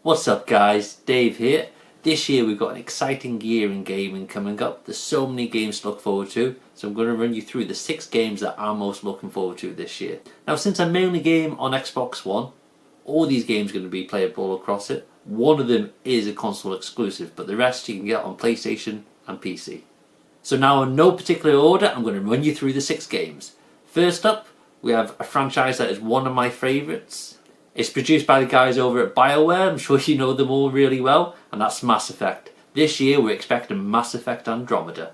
What's up guys, Dave here. This year we've got an exciting year in gaming coming up. There's so many games to look forward to, so I'm going to run you through the 6 games that I'm most looking forward to this year. Now since I mainly game on Xbox One, all these games are going to be playable across it. One of them is a console exclusive, but the rest you can get on PlayStation and PC. So now in no particular order, I'm going to run you through the 6 games. First up, we have a franchise that is one of my favourites. It's produced by the guys over at BioWare, I'm sure you know them all really well, and that's Mass Effect. This year we're expecting Mass Effect Andromeda.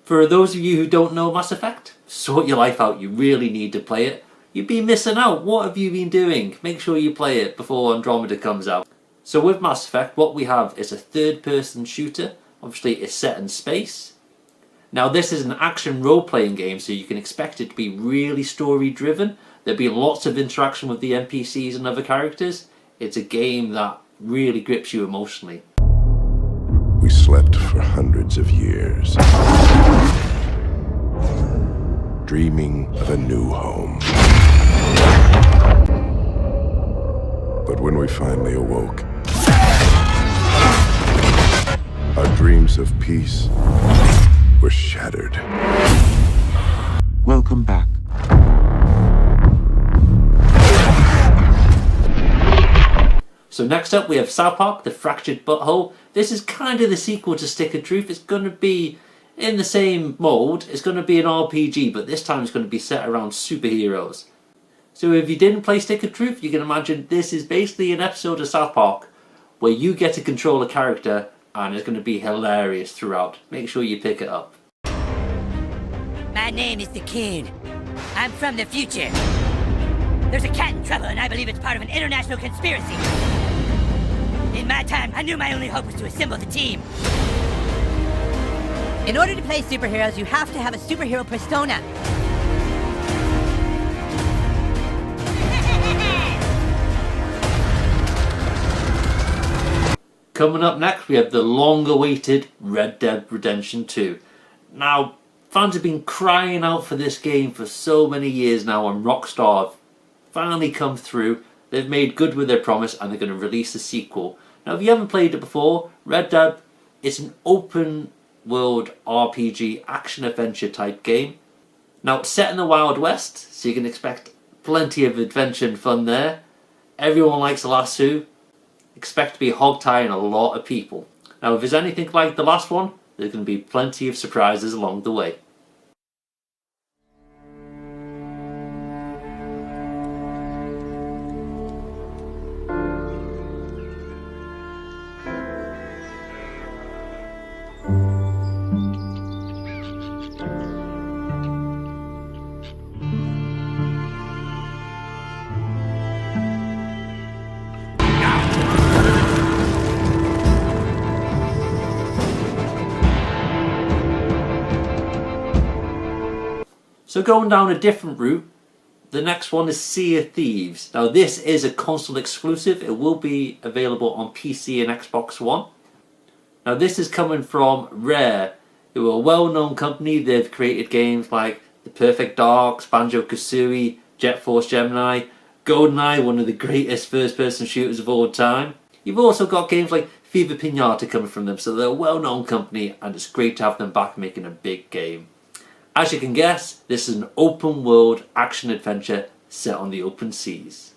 For those of you who don't know Mass Effect, sort your life out, you really need to play it. You've been missing out, what have you been doing? Make sure you play it before Andromeda comes out. So with Mass Effect, what we have is a third-person shooter. Obviously it's set in space. Now this is an action role-playing game, so you can expect it to be really story-driven. There'll be lots of interaction with the NPCs and other characters. It's a game that really grips you emotionally. We slept for hundreds of years, dreaming of a new home. But when we finally awoke, our dreams of peace were shattered. Welcome back. So next up we have South Park, The Fractured Butthole. This is kind of the sequel to Stick of Truth. It's going to be in the same mold. It's going to be an RPG, but this time it's going to be set around superheroes. So if you didn't play Stick of Truth, you can imagine this is basically an episode of South Park where you get to control a character and it's going to be hilarious throughout. Make sure you pick it up. My name is the King. I'm from the future. There's a cat in trouble and I believe it's part of an international conspiracy. In my time, I knew my only hope was to assemble the team. In order to play superheroes, you have to have a superhero persona. Coming up next, we have the long-awaited Red Dead Redemption 2. Now, fans have been crying out for this game for so many years now, and Rockstar have finally come through. They've made good with their promise and they're going to release a sequel. Now if you haven't played it before, Red Dead is an open world RPG action adventure type game. Now it's set in the Wild West, so you can expect plenty of adventure and fun there. Everyone likes a lasso. Expect to be hog-tying a lot of people. Now if there's anything like the last one, there's going to be plenty of surprises along the way. So going down a different route, the next one is Sea of Thieves. Now this is a console exclusive. It will be available on PC and Xbox One. Now this is coming from Rare, who are a well-known company. They've created games like The Perfect Dark, Banjo-Kazooie, Jet Force Gemini, GoldenEye, one of the greatest first-person shooters of all time. You've also got games like Viva Pinata coming from them, so they're a well-known company and it's great to have them back making a big game. As you can guess, this is an open world action adventure set on the open seas.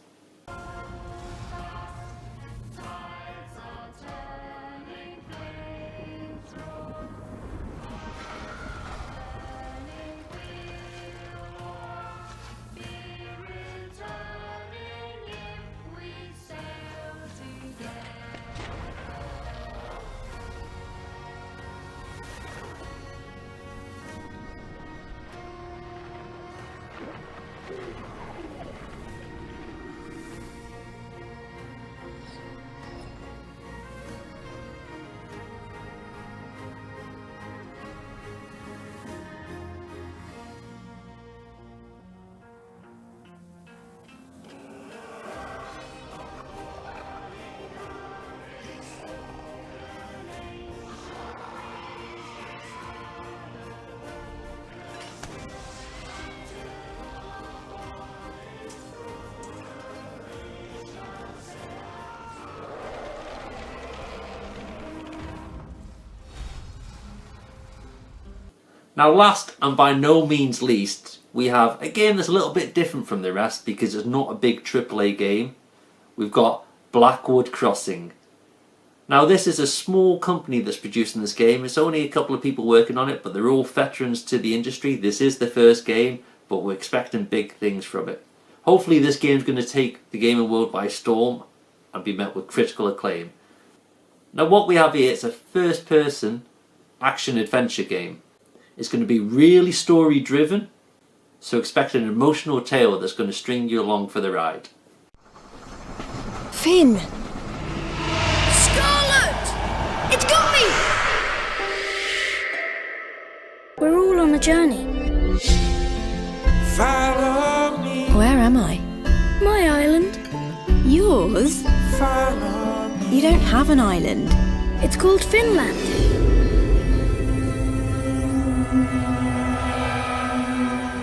Now last and by no means least, we have a game that's a little bit different from the rest because it's not a big AAA game. We've got Blackboard Crossing. Now this is a small company that's producing this game. It's only a couple of people working on it, but they're all veterans to the industry. This is the first game, but we're expecting big things from it. Hopefully this game's going to take the gaming world by storm and be met with critical acclaim. Now what we have here is a first person action adventure game. It's going to be really story driven, so expect an emotional tale that's going to string you along for the ride. Finn! Scarlet! It's got me! We're all on a journey. Follow me. Where am I? My island. Yours? Follow me. You don't have an island. It's called Finland.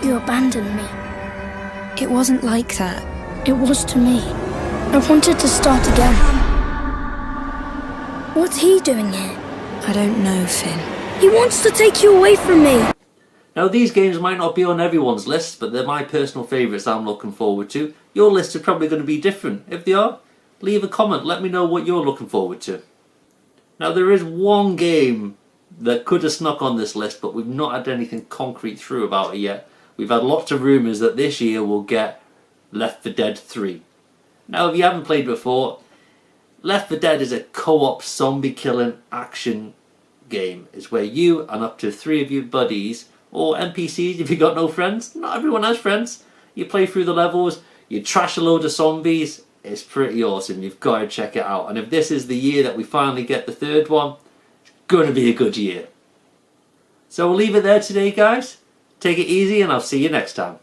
You abandoned me. It wasn't like that. It was to me. I wanted to start again. What's he doing here? I don't know, Finn. He wants to take you away from me. Now these games might not be on everyone's list, but they're my personal favourites I'm looking forward to. Your lists are probably going to be different. If they are, leave a comment, let me know what you're looking forward to. Now there is one game that could have snuck on this list, but we've not had anything concrete through about it yet. We've had lots of rumours that this year we'll get Left 4 Dead 3. Now if you haven't played before, Left 4 Dead is a co-op zombie killing action game. It's where you and up to 3 of your buddies, or NPCs if you've got no friends, not everyone has friends, you play through the levels, you trash a load of zombies. It's pretty awesome, you've got to check it out. And if this is the year that we finally get the third one, it's going to be a good year. So we'll leave it there today guys. Take it easy and I'll see you next time.